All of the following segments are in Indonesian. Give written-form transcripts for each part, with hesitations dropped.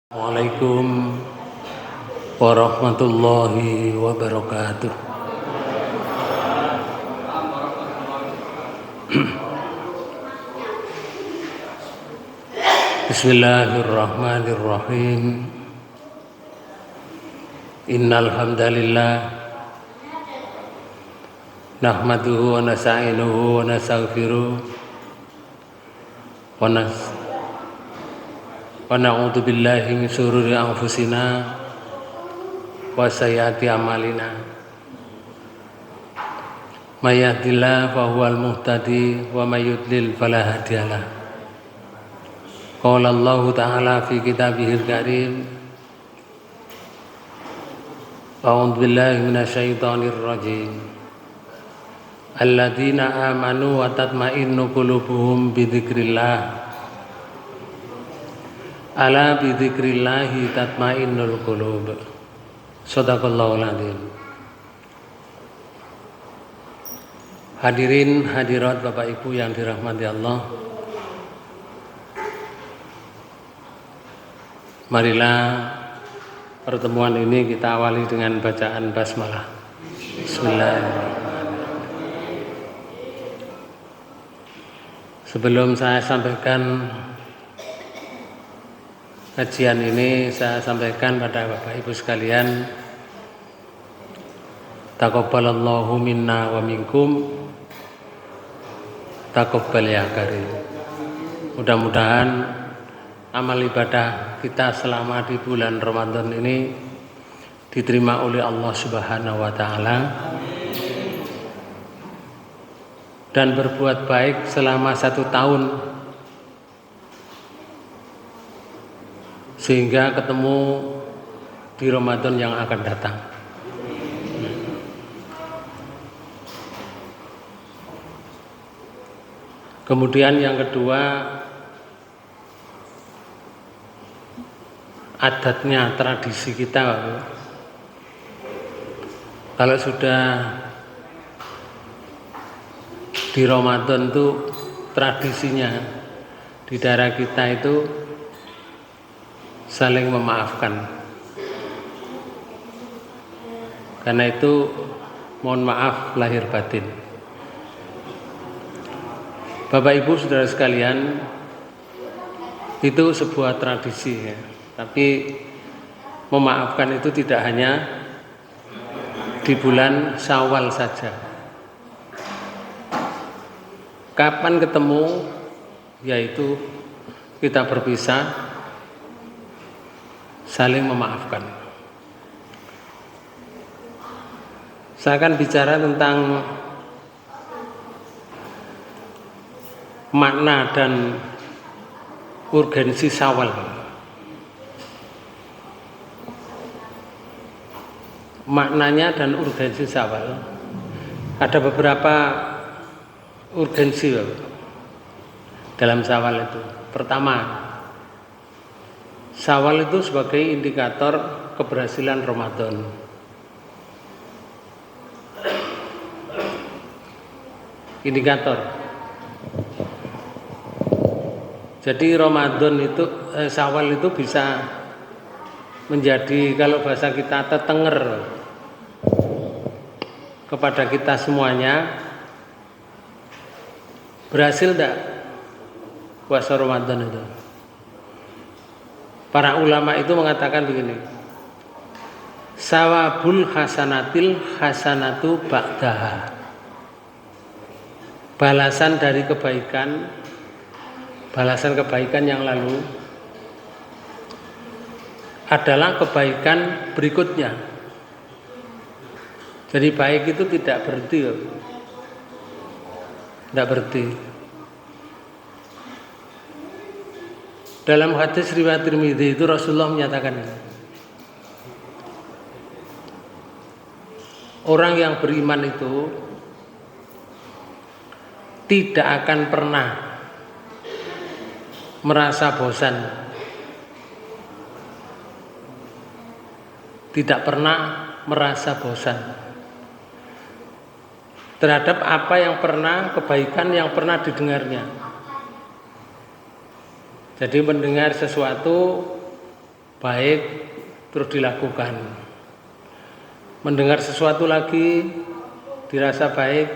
Assalamualaikum warahmatullahi wabarakatuh. Bismillahirrahmanirrahim. Innal hamdalillah nahmaduhu wa nasta'inuhu wa nastaghfiruh wa na'udzu billahi min syururi anfusina wa sayyiati a'malina. May yahdihillahu fahuwal muhtadi wa may yudlil fala hadiyalah. Qala Allahu ta'ala fi kitabihil karim. A'udzu billahi minasyaitonir rajim. Alladzina amanu wa tatma'innu qulubuhum bi dzikrillah. Ala bi dzikrillahi tatmainnul qulub. Shadaqallahul adzim. Hadirin hadirat Bapak Ibu yang dirahmati Allah, marilah pertemuan ini kita awali dengan bacaan basmalah. Bismillahirrahmanirrahim. Sebelum saya sampaikan kajian ini, saya sampaikan pada Bapak Ibu sekalian, taqabbalallahu minna wa minkum, taqabbal ya karim. Mudah-mudahan amal ibadah kita selama di bulan Ramadan ini diterima oleh Allah Subhanahu wa taala, dan berbuat baik selama 1 tahun sehingga ketemu di Ramadan yang akan datang. Kemudian yang kedua, adatnya, tradisi kita, kalau sudah di Ramadan itu tradisinya di daerah kita itu saling memaafkan. Karena itu mohon maaf lahir batin. Bapak Ibu saudara sekalian, itu sebuah tradisi ya. Tapi memaafkan itu tidak hanya di bulan Syawal saja. Kapan ketemu, yaitu kita berpisah, saling memaafkan. Saya akan bicara tentang makna dan urgensi Syawal. Maknanya dan urgensi Syawal. Ada beberapa urgensi dalam Syawal itu. Pertama, Syawal itu sebagai indikator keberhasilan Ramadan. Indikator. Jadi Ramadan itu, Syawal itu bisa menjadi, kalau bahasa kita, tetenger kepada kita semuanya. Berhasil tidak puasa Ramadan itu? Para ulama itu mengatakan begini, sawabul hasanatil hasanatu ba'daha. Balasan dari kebaikan, balasan kebaikan yang lalu adalah kebaikan berikutnya. Jadi baik itu tidak berhenti, tidak berhenti. Dalam hadis riwayat Tirmidzi itu Rasulullah menyatakan, orang yang beriman itu tidak akan pernah merasa bosan, tidak pernah merasa bosan terhadap apa yang pernah, kebaikan yang pernah didengarnya. Jadi mendengar sesuatu baik terus dilakukan. Mendengar sesuatu lagi dirasa baik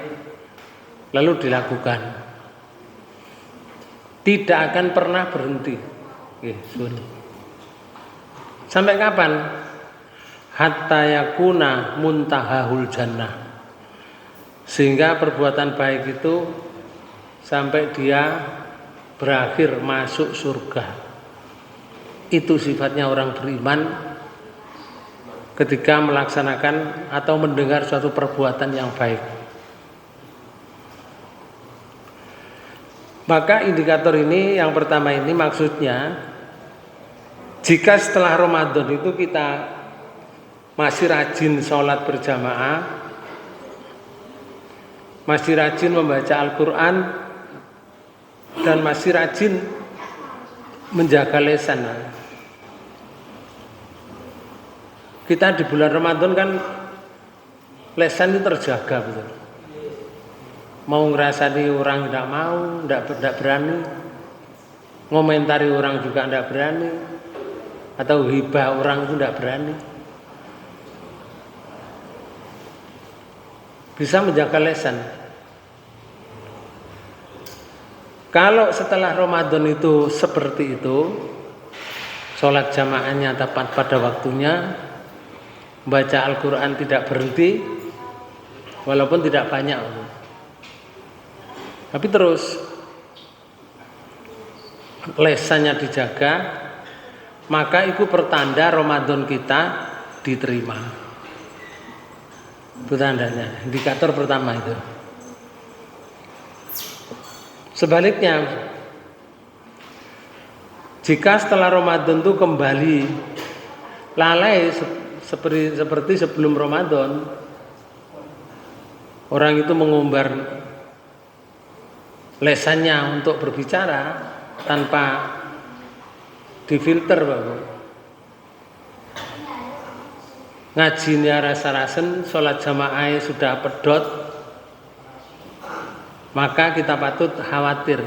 lalu dilakukan. Tidak akan pernah berhenti. Sampai kapan? Hatta yakuna muntahahul jannah. Sehingga perbuatan baik itu sampai dia berakhir masuk surga. Itu sifatnya orang beriman ketika melaksanakan atau mendengar suatu perbuatan yang baik. Maka indikator ini yang pertama ini maksudnya, jika setelah Ramadan itu kita masih rajin sholat berjamaah, masih rajin membaca Al-Quran, dan masih rajin menjaga lisan. Kita di bulan Ramadan kan lisan itu terjaga betul. Mau ngerasani orang tidak mau, tidak berani. Ngomentari orang juga tidak berani. Atau hibah orang itu tidak berani. Bisa menjaga lisan. Kalau setelah Ramadan itu seperti itu, sholat jamaahnya tepat pada waktunya, baca Al-Quran tidak berhenti, walaupun tidak banyak, tapi terus lesannya dijaga, maka itu pertanda Ramadan kita diterima. Itu tandanya, indikator pertama itu. Sebaliknya, jika setelah Ramadan itu kembali lalai seperti sebelum Ramadan, orang itu mengumbar lesannya untuk berbicara tanpa difilter, Bapak. Ngajinya rasa-rasen, sholat jamaah sudah pedot, maka kita patut khawatir,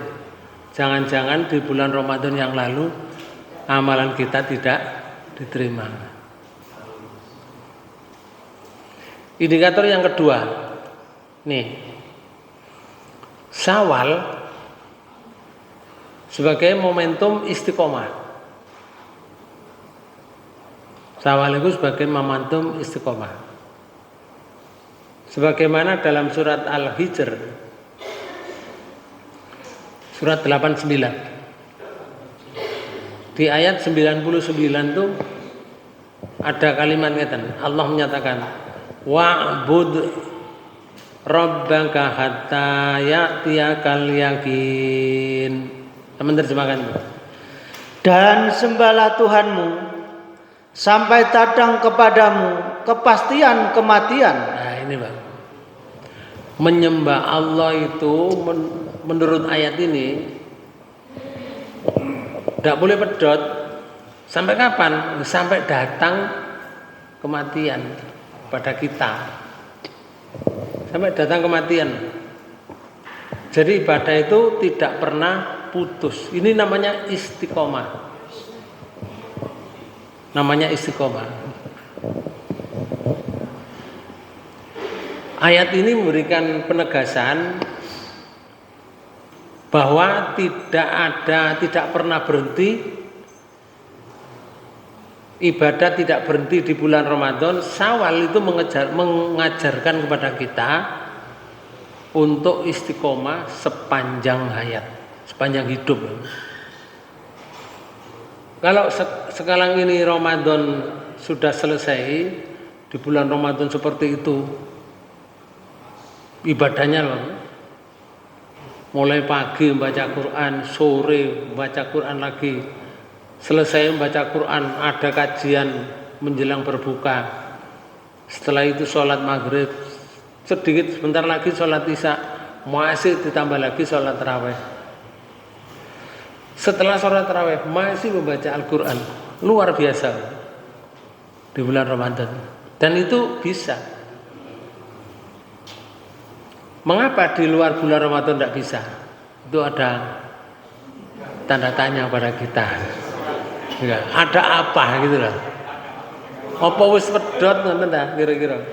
jangan-jangan di bulan Ramadan yang lalu amalan kita tidak diterima. Indikator yang kedua, nih, Syawal sebagai momentum istiqomah. Syawal itu sebagai momentum istiqomah. Sebagaimana dalam surat Al-Hijr, surat 89, di ayat 99 itu ada kalimat ngeten, Allah menyatakan, wa'bud rabbaka hatta ya'tiyakal yakin. Teman terjemahkan. Dan sembahlah Tuhanmu sampai datang kepadamu kepastian kematian. Nah ini Bang, menyembah Allah itu menurut ayat ini tidak boleh pedot. Sampai kapan? Sampai datang kematian pada kita. Sampai datang kematian. Jadi ibadah itu tidak pernah putus. Ini namanya istiqomah. Namanya istiqomah. Ayat ini memberikan penegasan bahwa tidak pernah berhenti ibadah, tidak berhenti di bulan Ramadan. Syawal itu mengajarkan kepada kita untuk istiqomah sepanjang hayat, sepanjang hidup. Kalau sekarang ini Ramadan sudah selesai, di bulan Ramadan seperti itu ibadahnya loh. Mulai pagi membaca Quran, sore membaca Quran lagi, selesai membaca Quran, ada kajian menjelang berbuka. Setelah itu sholat maghrib, sedikit sebentar lagi sholat isya, masih ditambah lagi sholat tarawih. Setelah sholat tarawih masih membaca Al-Quran, luar biasa di bulan Ramadan. Dan itu bisa. Mengapa di luar bulan Ramadan tidak bisa? Itu ada tanda tanya pada kita. Enggak, ada apa gitu lah. Apa wis pedhot ngoten ta kira-kira.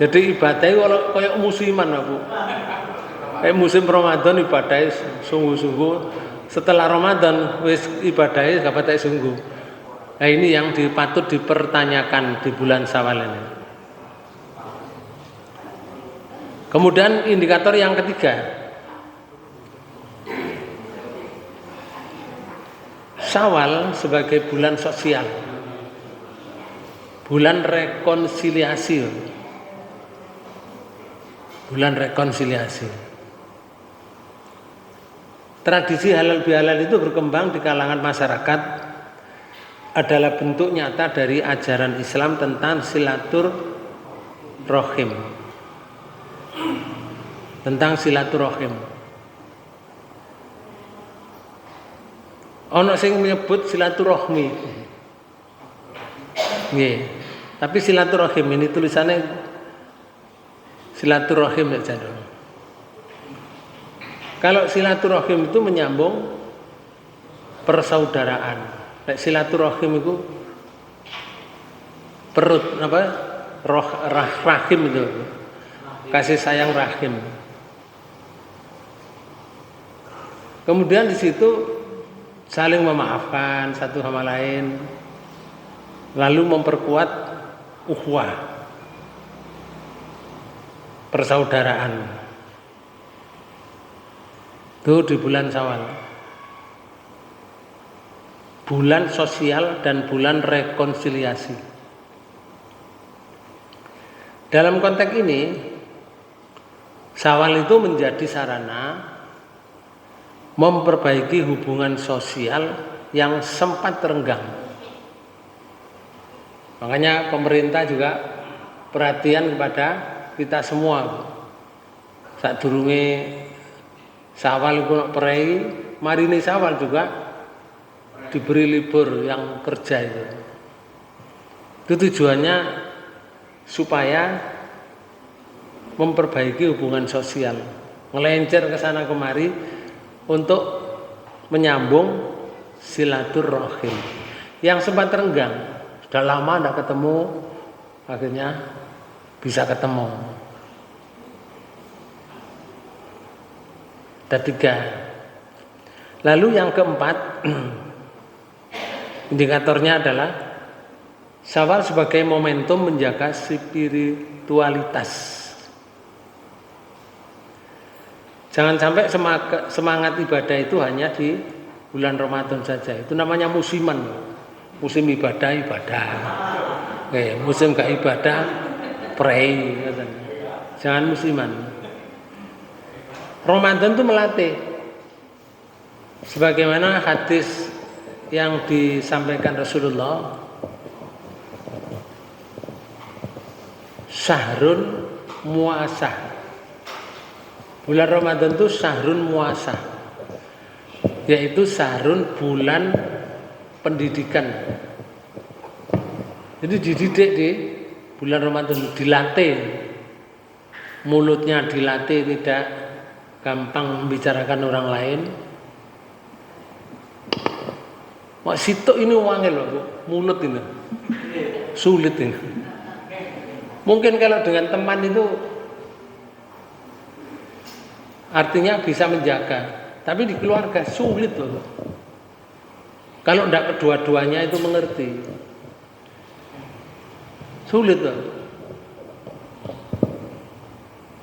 Jadi ibadahnya kalau kayak musiman lah Bu. Kayak musim Ramadan ibadahnya sungguh-sungguh. Setelah Ramadan wis ibadahnya gak patek sungguh. Nah ini yang patut dipertanyakan di bulan Syawal ini. Kemudian indikator yang ketiga, Syawal sebagai bulan sosial, bulan rekonsiliasi, bulan rekonsiliasi. Tradisi halal bihalal itu berkembang di kalangan masyarakat adalah bentuk nyata dari ajaran Islam tentang silaturahim. Tentang silaturahim. Ono sing menyebut silaturahmi. Nggih. Tapi silaturahim ini tulisannya silaturahim ya jadul. Kalau silaturahim itu menyambung persaudaraan. Nek silaturahim itu perut apa? Rahim itu. Kasih sayang rahim. Kemudian di situ saling memaafkan satu sama lain, lalu memperkuat ukhuwah, persaudaraan. Itu di bulan Syawal, bulan sosial dan bulan rekonsiliasi. Dalam konteks ini, Syawal itu menjadi sarana memperbaiki hubungan sosial yang sempat terenggang. Makanya pemerintah juga perhatian kepada kita semua. Sadurunge Syawal iku prei, marine Syawal juga diberi libur yang kerja itu. Itu tujuannya supaya memperbaiki hubungan sosial, ngelencer ke sana kemari untuk menyambung silaturahim yang sempat renggang. Sudah lama tidak ketemu, akhirnya bisa ketemu. Ada 3. Lalu yang keempat, indikatornya adalah Syawal sebagai momentum menjaga spiritualitas. Jangan sampai semangat ibadah itu hanya di bulan Ramadan saja. Itu namanya musiman. Musim ibadah. Musim gak ibadah, pray. Jangan musiman. Ramadan itu melatih. Sebagaimana hadis yang disampaikan Rasulullah, syahrun muasah. Bulan Ramadan itu syahrun muasah, yaitu syahrun bulan pendidikan. Jadi dididik di bulan Ramadan, dilatih, mulutnya dilatih tidak gampang membicarakan orang lain. Wah, sitok ini wangil loh, mulut ini sulit ini. Mungkin kalau dengan teman itu artinya bisa menjaga, tapi di keluarga sulit loh. Kalau tidak kedua-duanya itu mengerti, sulit loh.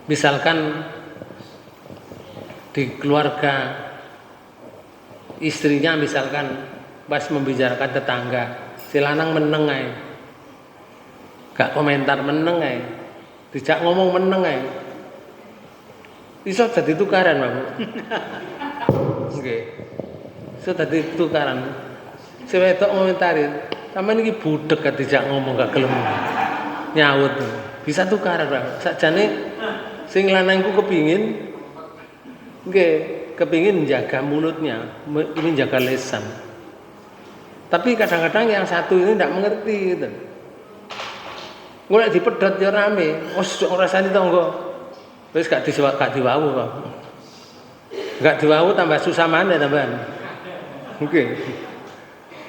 Misalkan di keluarga istrinya misalkan pas membicarakan tetangga, si lanang meneng ae. Gak komentar meneng ae. Dijak ngomong meneng ae. Iso dadi tukaran, Pak. Nggih. Iso dadi tukaran. Si wedok ngomentari, sampeyan iki budhek gak dijak ngomong gak gelem. Nyaut. Bisa tukaran, Pak. Sakjane sing lanang iku kepingin menjaga mulutnya, menjaga lisan. Tapi kadang-kadang yang satu ini tidak mengerti gitu. Golek dipedhot ya rame, wis ngrasani tangga. Wis gak diwawu kok. Gak diwawu tambah susah maneh tambahan. Oke.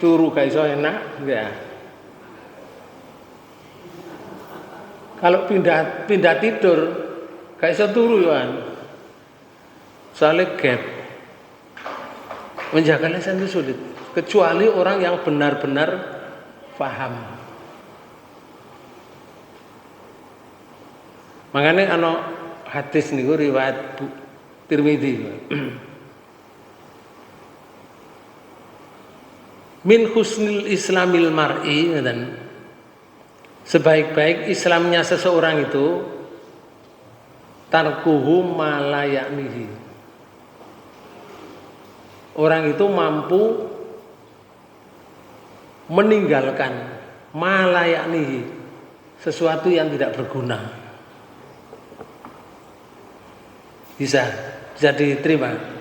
turu gak iso enak, enggak. Kalau pindah tidur gak iso turu yoan. Soalnya gap. Menjaga lisan itu sulit, kecuali orang yang benar-benar paham. Makanya ano hadis niku riwayat Tirmidzi. Min husnil islamil mar'i, dan sebaik-baik Islamnya seseorang itu tarkuhu ma la ya'nihi. Orang itu mampu meninggalkan ma la ya'nihi, sesuatu yang tidak berguna. Bisa diterima.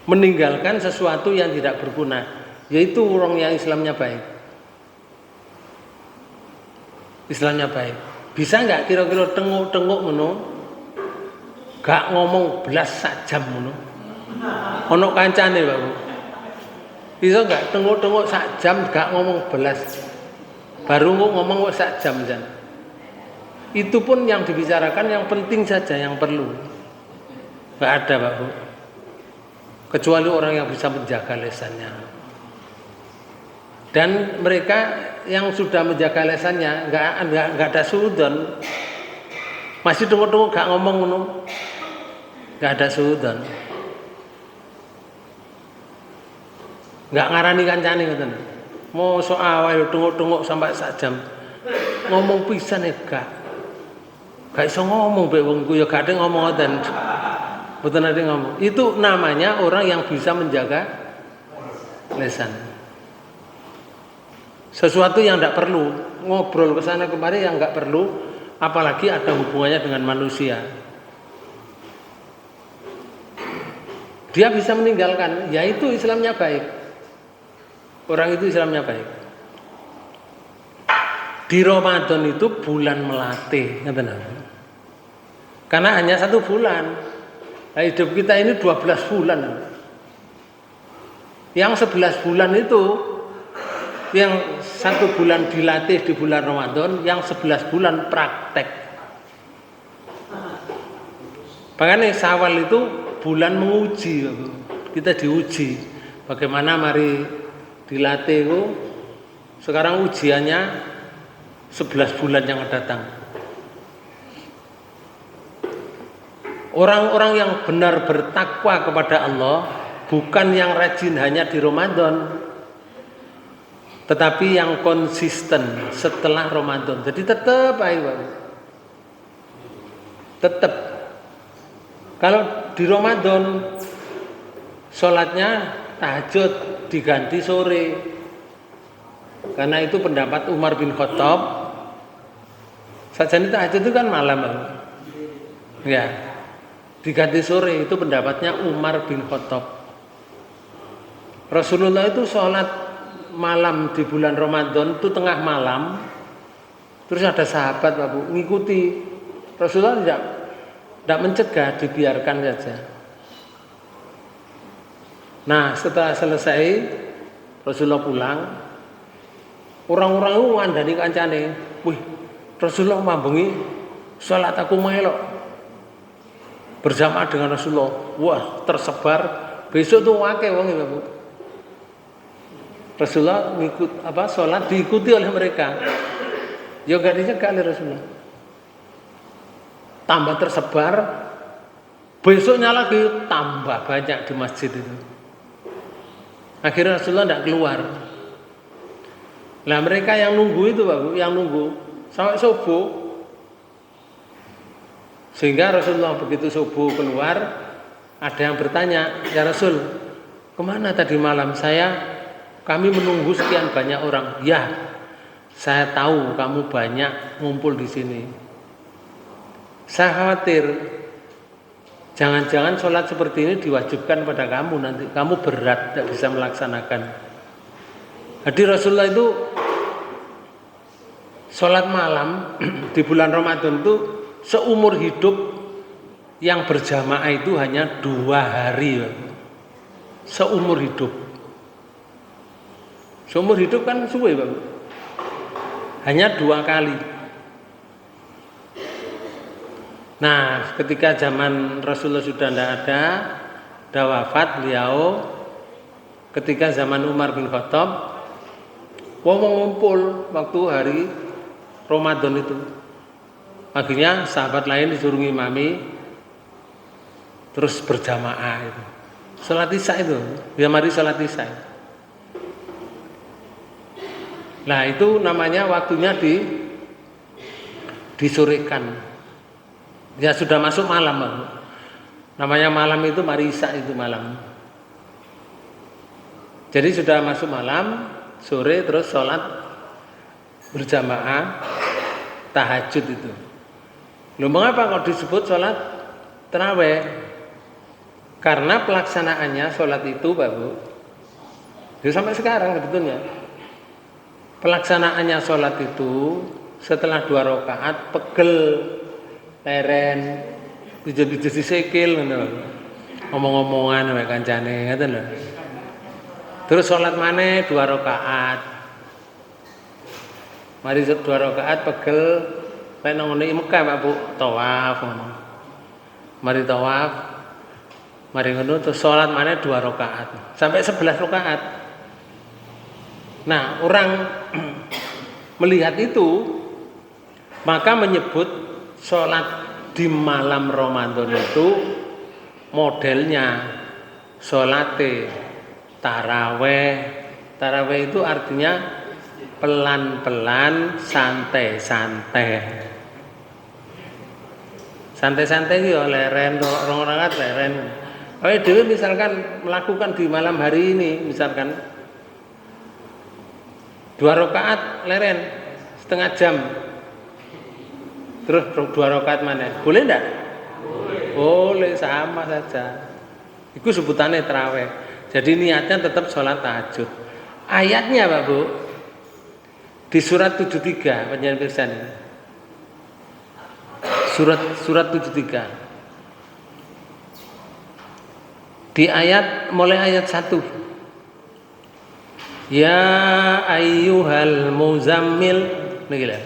Meninggalkan sesuatu yang tidak berguna, yaitu orang yang Islamnya baik. Islamnya baik. Bisa nggak kira-kira tengok-tengok ngono, gak ngomong belas sak jam ngono? Ono kancane, Pak Bu. Bisa nggak tengok-tengok sak jam gak ngomong belas, baru ngomong sak jam jan. Itu pun yang dibicarakan yang penting saja, yang perlu. Nggak ada, Pak Bu. Kecuali orang yang bisa menjaga lesannya. Dan mereka yang sudah menjaga lesannya nggak ada suudon, masih tunggu-tunggu gak ngomong ngono, nggak ada suudon, nggak ngarani kancane ngoten. Mau soal ayo tunggu-tunggu sampai sak jam ngomong pisan ya gak iso ngomong mbek wong ku ya gak ada ngomong ngoten. Mboten ada ngomong. Itu namanya orang yang bisa menjaga lesan. Sesuatu yang tidak perlu, ngobrol ke sana kemari yang nggak perlu, apalagi ada hubungannya dengan manusia. Dia bisa meninggalkan, yaitu Islamnya baik. Orang itu Islamnya baik. Di Ramadan itu bulan melatih, karena hanya 1 bulan. Nah, hidup kita ini 12 bulan. Yang 11 bulan itu, yang 1 bulan dilatih di bulan Ramadan, yang 11 bulan praktek. Makanya Syawal itu bulan menguji, kita diuji. Bagaimana mari dilatih itu, sekarang ujiannya 11 bulan yang akan datang. Orang-orang yang benar bertakwa kepada Allah, bukan yang rajin hanya di Ramadan, tetapi yang konsisten setelah Ramadan. Jadi tetap ayo, tetap. Kalau di Ramadan sholatnya tahajud diganti sore, karena itu pendapat Umar bin Khattab. Sajane tahajud itu kan malam, ya. Diganti sore, itu pendapatnya Umar bin Khattab. Rasulullah itu sholat malam di bulan Ramadan itu tengah malam. Terus ada sahabat, Pak Bu, ngikuti. Rasulullah tidak mencegah, dibiarkan saja. Nah, setelah selesai Rasulullah pulang, orang-orang itu ngandani kancane, wih, Rasulullah mambengi sholat aku melok berjamaah dengan Rasulullah. Wah, tersebar. Besok tuh akeh wong ya, Bu. Rasulullah ngikut sholat diikuti oleh mereka. Ya gak dicegah oleh Rasulullah. Tambah tersebar. Besoknya lagi tambah banyak di masjid itu. Akhirnya Rasulullah tidak keluar. Nah, mereka yang nunggu itu, Pak Bu, yang nunggu sampai subuh. Sehingga Rasulullah begitu subuh keluar, ada yang bertanya, ya Rasul, kemana tadi malam? Kami menunggu sekian banyak orang. Ya, saya tahu kamu banyak ngumpul di sini. Saya khawatir, jangan-jangan sholat seperti ini diwajibkan pada kamu nanti. Kamu berat, tidak bisa melaksanakan. Jadi Rasulullah itu sholat malam di bulan Ramadan itu seumur hidup yang berjamaah itu hanya 2 hari. Seumur hidup. Seumur hidup kan suwe, Pak. Hanya 2 kali. Nah, ketika zaman Rasulullah sudah tidak ada, sudah wafat beliau. Ketika zaman Umar bin Khattab, wong ngumpul waktu hari Ramadan itu. Akhirnya sahabat lain disuruh ngimami, terus berjamaah itu. Salat Isya itu, dia mari salat Isya. Nah, itu namanya waktunya disorekan. Ya sudah masuk malam, Bang. Namanya malam itu mari Isya itu malam. Jadi sudah masuk malam, sore terus sholat berjamaah tahajud itu. Loh, mengapa kok disebut sholat tarawih? Karena pelaksanaannya sholat itu, Pak Bu, ya sampai sekarang sebetulnya. Pelaksanaannya sholat itu setelah 2 rakaat pegel, leren, dijadi sikil, ngomong-ngomongan sama kancane, ngoten lho. Terus sholat maneh 2 rakaat. Mari 2 rakaat pegel, lek nang ngene Mekah Pak Bu, tawaf. Mari tawaf. Mari ngono terus sholat maneh 2 rakaat. Sampai 11 rakaat. Nah, orang melihat itu maka menyebut sholat di malam Ramadan itu modelnya sholat taraweh. Taraweh itu artinya pelan-pelan, santai-santai. Santai-santai itu leren, rong rakaat leren. Kalau dhewe misalkan melakukan di malam hari ini, misalkan 2 rakaat leren setengah jam, terus 2 rakaat mana? Boleh enggak? Boleh, sama saja. Itu sebutannya tarawih. Jadi niatnya tetap sholat tahajud. Ayatnya Pak Bu, di surat 73 panjenengan pirsa ini. Surat 73. Di mulai ayat 1. Ya ayyuhal muzammil, niki lho.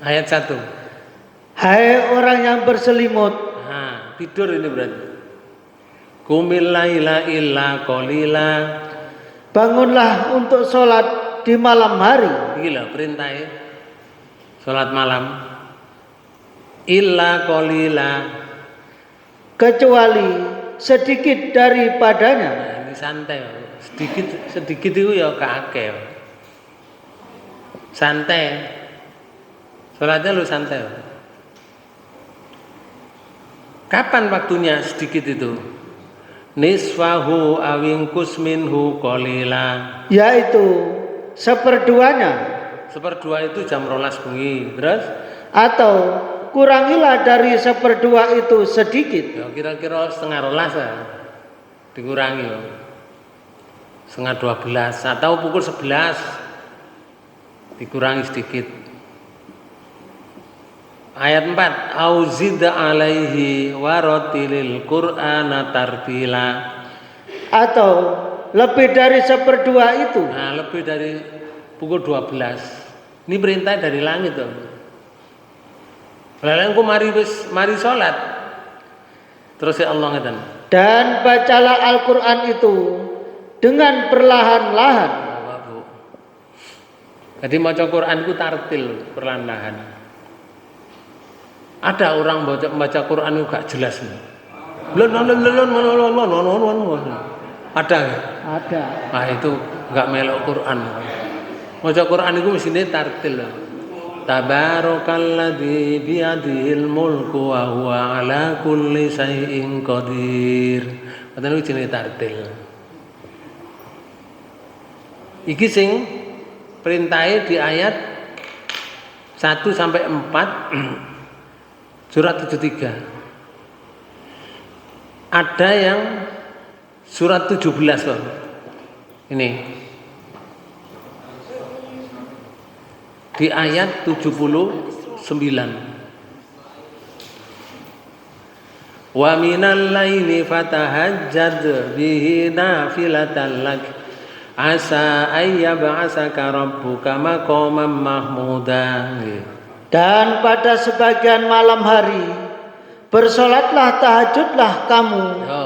Ayat 1. Hai orang yang berselimut. Nah, tidur ini berarti. Qumil laila illa qalila. Bangunlah untuk sholat di malam hari. Iki lho perintahnya. Sholat malam. Illa qalila. Kecuali sedikit daripadanya. Nah, ini santai. Sedikit itu ya kakek. Santai. Sholatnya lu santai. Kapan waktunya sedikit itu? Nisfahu awingkus minhu qalila. Yaitu seperduanya. Seperdua itu jam 12 bengi. Terus? Atau kurangilah dari seperdua itu sedikit. Ya kira-kira setengah 12 ya. Dikurangi ya. Setengah 12 atau pukul 11 dikurangi sedikit. Ayat 4, auzid alaihi waratilil qur'ana tartila. Atau lebih dari seperdua itu. Nah, lebih dari pukul 12. Ini perintah dari langit tuh. Lalu mari sholat. Terus ya Allah ngeten. Dan bacalah Al-Quran itu dengan perlahan-lahan. Jadi maca Quran itu tartil, perlahan-lahan. Ada orang baca Quran itu gak jelas. Ada. Ada. Nah itu gak melok Quran. Maca Quran itu mesti tartil. Tabarakalladzi biyadihil mulku wa huwa ala kulli syai'in qadir. Padahal itu jenenge tartil. Iki sing perintahe di ayat 1 sampai 4 surat 73. Ada yang surat 17 loh. Ini. Di ayat 79. Wa minal laili fatahajjad bihi nafilatan lak asa ayyab'asaka rabbuka maqaman mahmuda. Dan pada sebagian malam hari bersolatlah, tahajudlah kamu. Yo.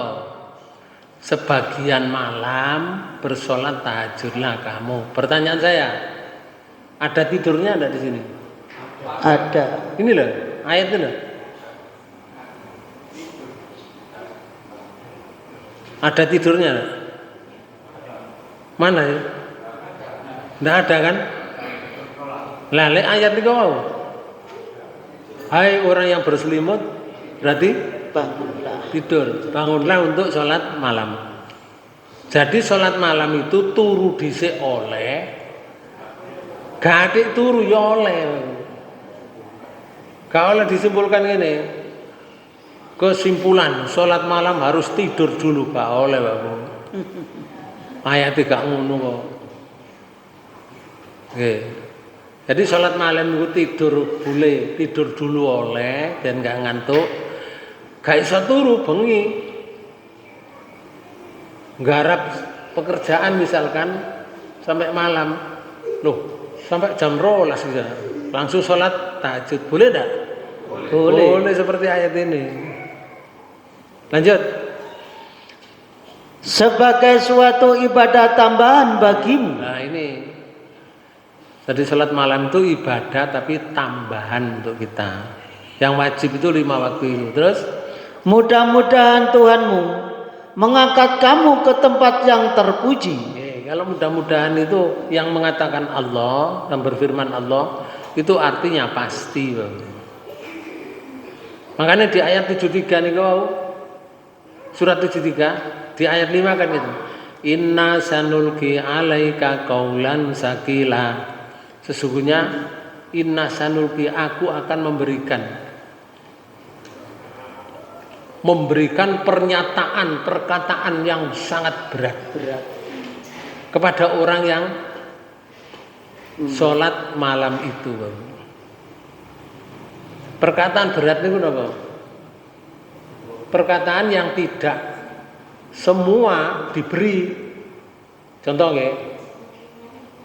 Sebagian malam bersolat tahajudlah kamu. Pertanyaan saya, ada tidurnya ada di sini? Ada. Ini loh, ayat ini loh. Ada tidurnya? Mana ya? Tidak ada kan? Lah, ayat ini kau. Hai orang yang berselimut, berarti Bangunlah. tidur. Bangunlah untuk sholat malam. Jadi sholat malam itu turu dhisik oleh, gak turu ya oleh. Kalau disimpulkan ini, kesimpulan sholat malam harus tidur dulu gak oleh Bapak. Ayatnya gak ngono kok. Oke. Jadi sholat malam itu tidur boleh, tidur dulu oleh dan gak ngantuk. Gak iso turu bengi. Nggarap pekerjaan misalkan sampai malam. Loh, sampai jam 12 bisa. Langsung sholat tahajud. Boleh enggak? Boleh. Boleh seperti ayat ini. Lanjut. Sebagai suatu ibadah tambahan bagimu. Nah ini. Jadi sholat malam itu ibadah tapi tambahan untuk kita. Yang wajib itu 5 waktu itu. Terus? Mudah-mudahan Tuhanmu mengangkat kamu ke tempat yang terpuji. Kalau mudah-mudahan itu yang mengatakan Allah dan berfirman Allah itu artinya pasti. Makanya di ayat 73 nih kau surat 73 di ayat 5 kan itu. Inna sanulki alaika qaulan sakila. Sesungguhnya inna sanulki aku akan memberikan perkataan yang sangat berat kepada orang yang sholat malam itu. Perkataan berat itu apa? Perkataan yang tidak semua diberi. Contohnya,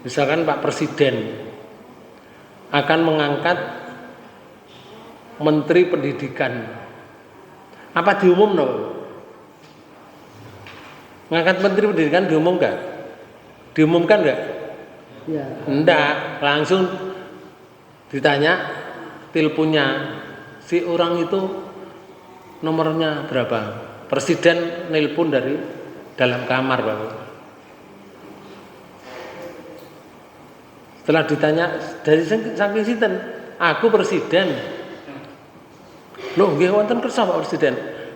misalkan Pak Presiden akan mengangkat Menteri Pendidikan. Apa diumum no? Ngangkat Menteri Pendidikan diumumkan nggak? Ya. Enggak, langsung ditanya teleponnya si orang itu nomornya berapa? Presiden nelpon dari dalam kamar Bapak. Setelah ditanya dari saking sinten, aku presiden. Loh, nggih wonten kersa Pak Presiden.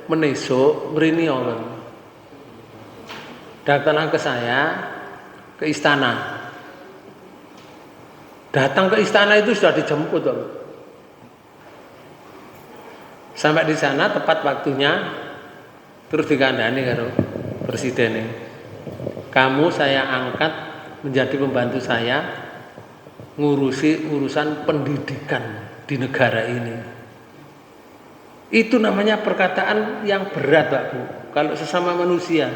Menesuk mrene wonten. Datang ke saya ke istana. Datang ke istana itu sudah dijemput Pak. Sampai di sana tepat waktunya terus dikandani karo presiden ini. Kamu saya angkat menjadi pembantu saya ngurusi urusan pendidikan di negara ini. Itu namanya perkataan yang berat Pak Bu, kalau sesama manusia.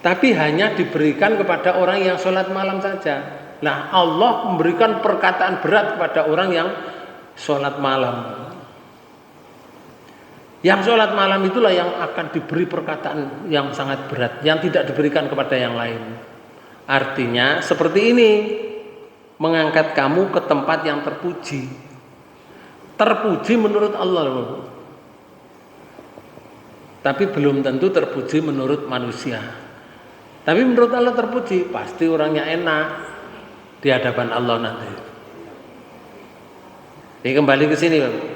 Tapi hanya diberikan kepada orang yang sholat malam saja. Nah Allah memberikan perkataan berat kepada orang yang sholat malam. Yang sholat malam itulah yang akan diberi perkataan yang sangat berat, yang tidak diberikan kepada yang lain. Artinya seperti ini, mengangkat kamu ke tempat yang terpuji. Terpuji menurut Allah, tapi belum tentu terpuji menurut manusia. Tapi menurut Allah terpuji, pasti orangnya enak di hadapan Allah nanti. Ini kembali ke sini, Bapak.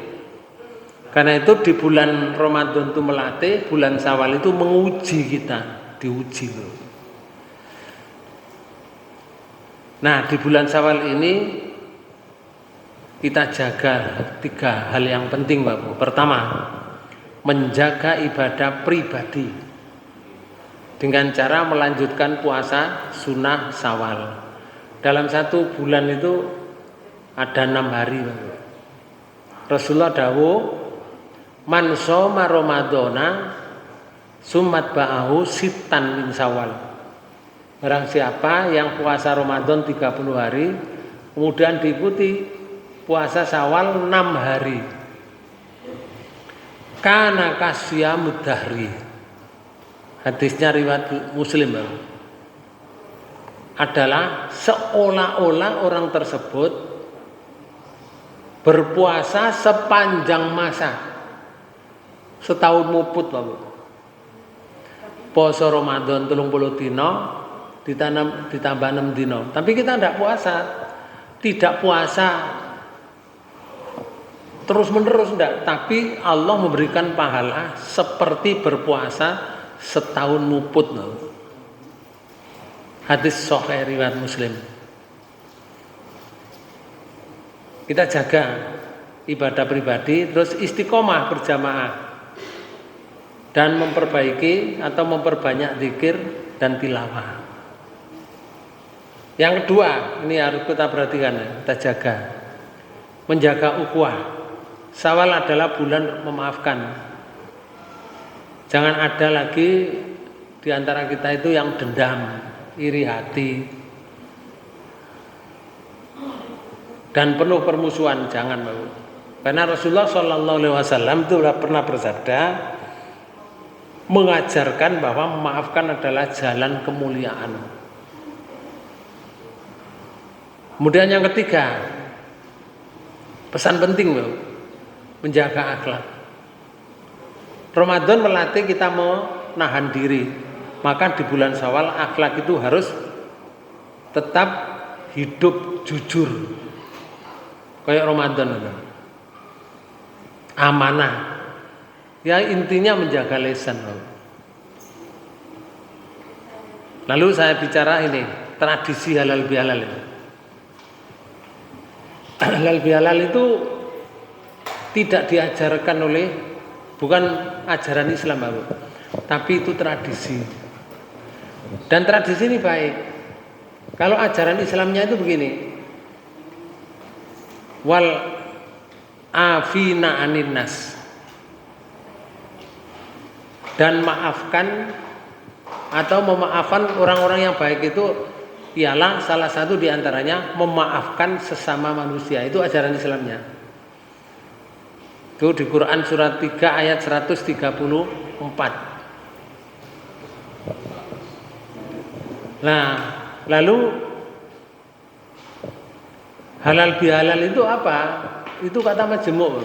Karena itu di bulan Ramadan itu melatih, bulan Syawal itu menguji kita, diuji. Nah, di bulan Syawal ini kita jaga 3 hal yang penting, Bapak. Pertama, menjaga ibadah pribadi dengan cara melanjutkan puasa sunnah Syawal. Dalam 1 bulan itu ada 6 hari, Bapak. Rasulullah dawuh Man shoma Ramadhana summat ba'ahu sittan min Syawal. Barang siapa yang puasa Ramadan 30 hari, kemudian diikuti puasa Syawal 6 hari. Kana kasyamud dahri. Hadisnya riwayat Muslim, Bang. Adalah seolah-olah orang tersebut berpuasa sepanjang masa, setahun muput, Bang. Poso Ramadan 30 dino ditambah 6 dino. Tapi kita tidak puasa terus menerus enggak, tapi Allah memberikan pahala seperti berpuasa setahun muput. Hadis sahih riwayat Muslim. Kita jaga ibadah pribadi, terus istiqomah berjamaah dan memperbaiki atau memperbanyak zikir dan tilawah. Yang kedua, ini harus kita perhatikan, kita jaga, menjaga ukhuwah. Syawal adalah bulan memaafkan. Jangan ada lagi di antara kita itu yang dendam, iri hati, dan penuh permusuhan. Jangan mau. Karena Rasulullah SAW itu pernah bersabda, mengajarkan bahwa memaafkan adalah jalan kemuliaan. Kemudian yang ketiga, pesan penting, menjaga akhlak. Ramadan melatih kita menahan diri, maka di bulan Syawal akhlak itu harus tetap hidup jujur. Kayak Ramadan itu. Amanah. Ya intinya menjaga lisan. Lalu saya bicara ini, tradisi halal bihalal itu. Halal bihalal itu tidak diajarkan bukan ajaran Islam, tapi itu tradisi. Dan tradisi ini baik. Kalau ajaran Islamnya itu begini, wal afina anin nas, dan maafkan atau memaafkan orang-orang yang baik itu ialah salah satu diantaranya memaafkan sesama manusia. Itu ajaran Islamnya. Itu di Quran surat 3 ayat 134. Nah, lalu halal bihalal itu apa? Itu kata majemuk.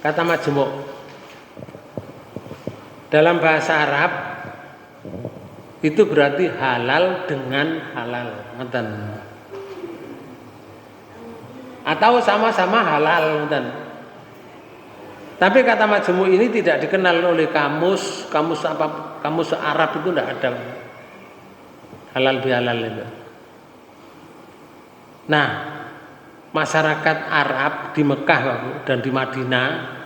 Kata majemuk. Dalam bahasa Arab itu berarti halal dengan halal, ngoten. Atau sama-sama halal, ngoten. Tapi kata majemuk ini tidak dikenal oleh kamus Arab itu tidak ada halal bihalal itu. Nah, masyarakat Arab di Mekah dan di Madinah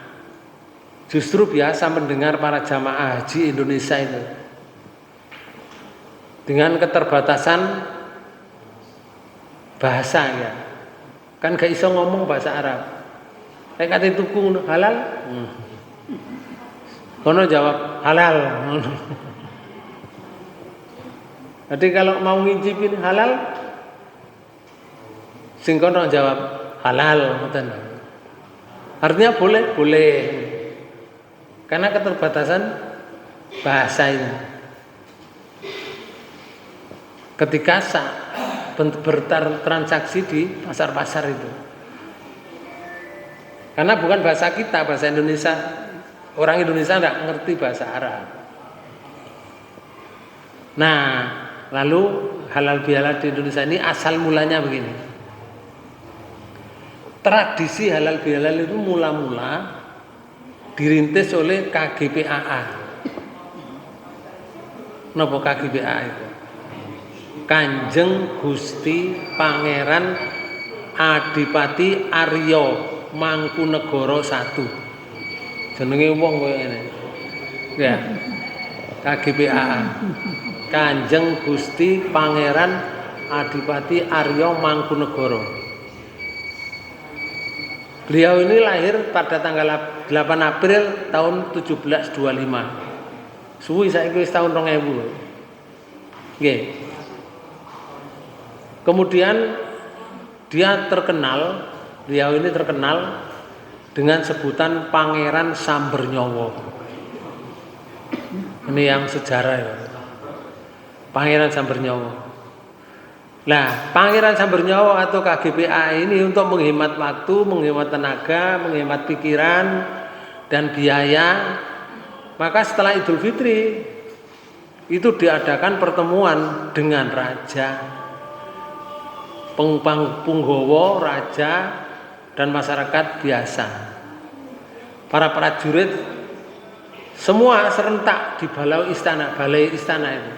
justru biasa mendengar para jamaah haji Indonesia itu dengan keterbatasan bahasa, ya. Kan gak iso ngomong bahasa Arab. Nek kate tuku halal, kono jawab halal. Jadi kalau mau ngicipin halal, sing kono jawab halal, ngoten. Artinya boleh. Karena keterbatasan bahasa ini. Ketika bertransaksi di pasar-pasar itu, karena bukan bahasa kita, bahasa Indonesia, orang Indonesia tidak ngerti bahasa Arab. Nah, lalu halal bihalal di Indonesia ini asal mulanya begini. Tradisi halal bihalal itu mula-mula dirintis oleh KGPAA. Napa KGPAA itu? Kanjeng Gusti Pangeran Adipati Arya Mangkunegara I. Jenenge wong koyo ngene. Ya. KGPAA. Kanjeng Gusti Pangeran Adipati Arya Mangkunegara. Beliau ini lahir pada tanggal 8 April tahun 1725. Suwi saiki wis tahun 2000. Nggih. Kemudian dia terkenal, beliau ini terkenal dengan sebutan Pangeran Sambernyawa. Ini yang sejarah ya. Pangeran Sambernyawa. Nah, Pangeran Sambernyawa atau KGPA ini untuk menghemat waktu, menghemat tenaga, menghemat pikiran dan biaya. Maka setelah Idul Fitri itu diadakan pertemuan dengan raja, punggawa, raja dan masyarakat biasa. Para prajurit semua serentak di balai istana itu.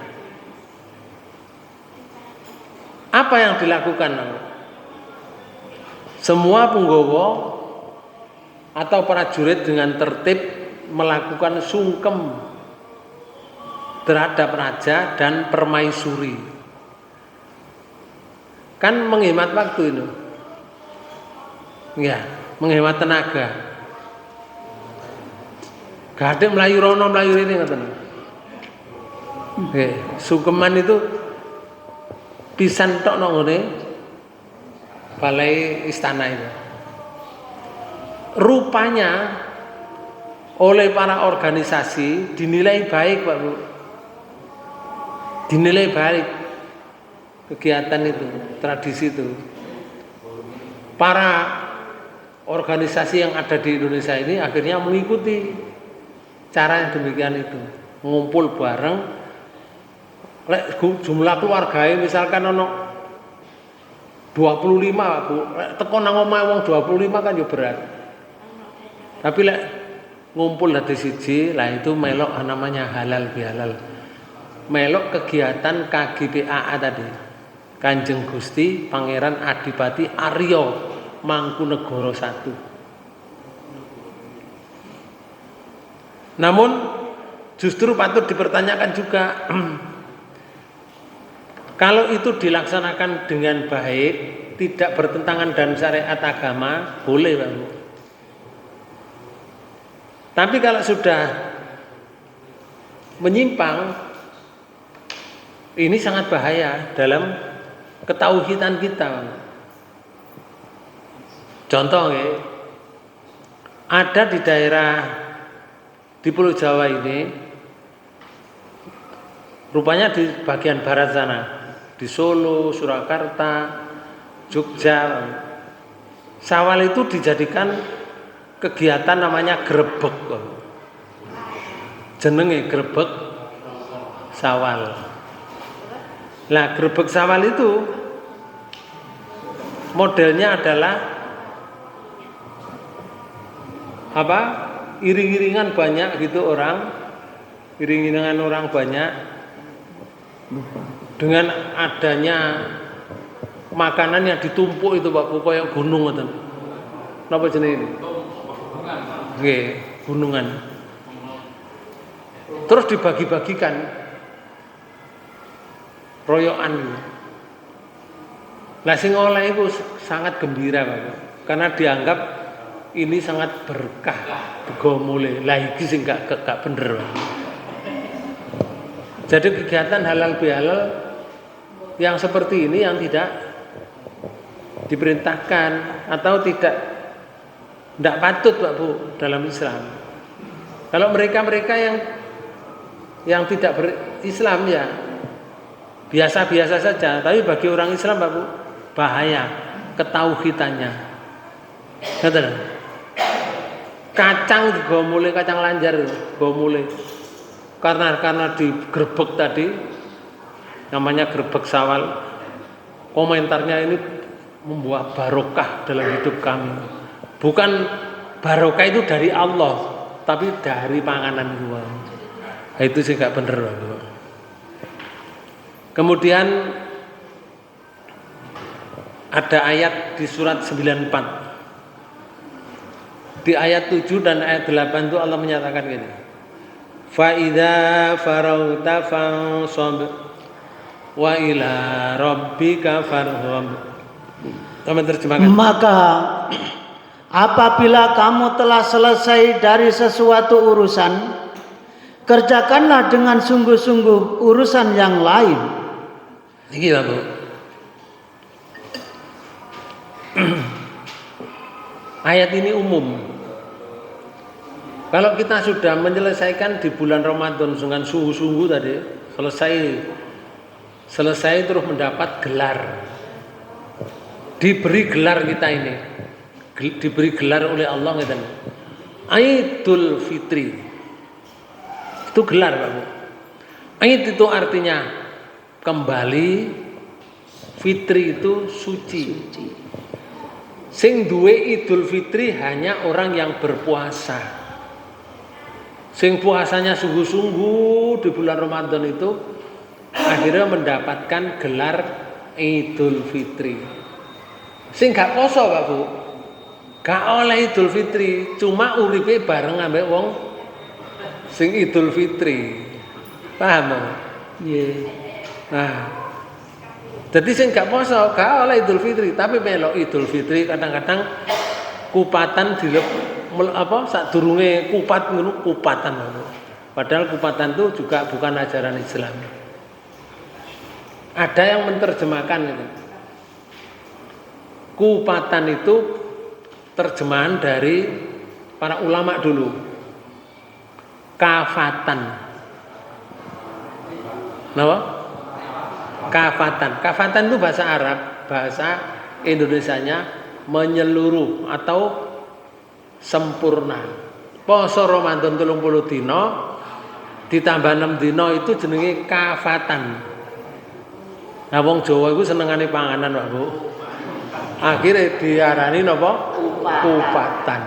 Apa yang dilakukan? Semua punggawa atau prajurit dengan tertib melakukan sungkem terhadap raja dan permaisuri. Kan menghemat waktu itu. Ya, menghemat tenaga. Gak ada melayu rono melayu ini ngoten. Oke, sungkeman itu pisan tok nang ngene balai istana itu. Rupanya oleh para organisasi dinilai baik, Pak Bu. Dinilai baik kegiatan itu, tradisi itu. Para organisasi yang ada di Indonesia ini akhirnya mengikuti cara yang demikian itu, ngumpul bareng. Lek jumlah keluarganya misalkan ono 25, Bu. Lek teko nang omahe wong 25 kan yo berat. Tapi lek ngumpul dadi siji, lah itu melok namanya halal bihalal. Melok kegiatan KGPAA tadi. Kanjeng Gusti Pangeran Adipati Arya Mangkunegara I. Namun justru patut dipertanyakan juga kalau itu dilaksanakan dengan baik, tidak bertentangan dengan syariat agama, boleh, Pak Bu. Tapi kalau sudah menyimpang, ini sangat bahaya dalam ketauhidan kita. Contoh ya, ada di daerah di Pulau Jawa ini, rupanya di bagian barat sana, di Solo, Surakarta, Jogja, Syawal itu dijadikan kegiatan namanya grebek. Jenenge grebek Syawal. Nah, grebek Syawal itu modelnya adalah apa? Iring-iringan banyak gitu orang, iring-iringan orang banyak. Dengan adanya makanan yang ditumpuk itu Pak Bu, kayak gunung ngoten. Napa jenenge ini? Nggih, gunungan. Terus dibagi-bagikan royokan itu. Lah sing oleh itu sangat gembira Pak Bu, karena dianggap ini sangat berkah, bego mulai. Lah iki sing gak bener Pak. Jadi kegiatan halal bihalal yang seperti ini yang tidak diperintahkan atau tidak patut Pak Bu dalam Islam. Kalau mereka yang tidak berislam ya biasa-biasa saja, tapi bagi orang Islam Pak Bu bahaya ketauhidannya. Betul. Kacang digo mulai, kacang lanjar go mulai. Karena digrebek tadi namanya grebek Syawal, komentarnya ini membuat barokah dalam hidup kami. Bukan barokah itu dari Allah, tapi dari panganan gua. Nah, itu sih gak bener. Kemudian ada ayat di surat 94. Di ayat 7 dan ayat 8 itu Allah menyatakan gini. Fa idza farauta fansab wa ila rabbika farghab. Kami terjemahkan. Maka apabila kamu telah selesai dari sesuatu urusan, kerjakanlah dengan sungguh-sungguh urusan yang lain. Iki Pak Bu. Ayat ini umum. Kalau kita sudah menyelesaikan di bulan Ramadan dengan sungguh-sungguh tadi, selesai terus mendapat gelar. Diberi gelar kita ini. Diberi gelar oleh Allah gitu. Idul Fitri. Itu gelar Pak Bu. Aid itu artinya kembali, fitri itu suci. Sing duwe Idul Fitri hanya orang yang berpuasa. Sing puasanya sungguh-sungguh di bulan Ramadan itu akhirnya mendapatkan gelar Idul Fitri. Sing gak poso Pak Bu, gak oleh Idul Fitri, cuma uripe bareng ambek wong sing Idul Fitri. Paham? Nggih. Nah, jadi sing gak poso gak oleh Idul Fitri, tapi melok Idul Fitri kadang-kadang kupatan sadurunge kupat ngono kupatan. Padahal kupatan itu juga bukan ajaran Islam. Ada yang menerjemahkan itu. Kupatan itu terjemahan dari para ulama dulu. Kafatan. Napa? Kafatan. Kafatan itu bahasa Arab, bahasa Indonesianya menyeluruh atau sempurna. Poso Ramadan 30 dina ditambah 6 dina itu jenenge kafatan. Nah wong Jawa iku senengane panganan, Pak Bu. Akhirnya diarani napa? Kupatan.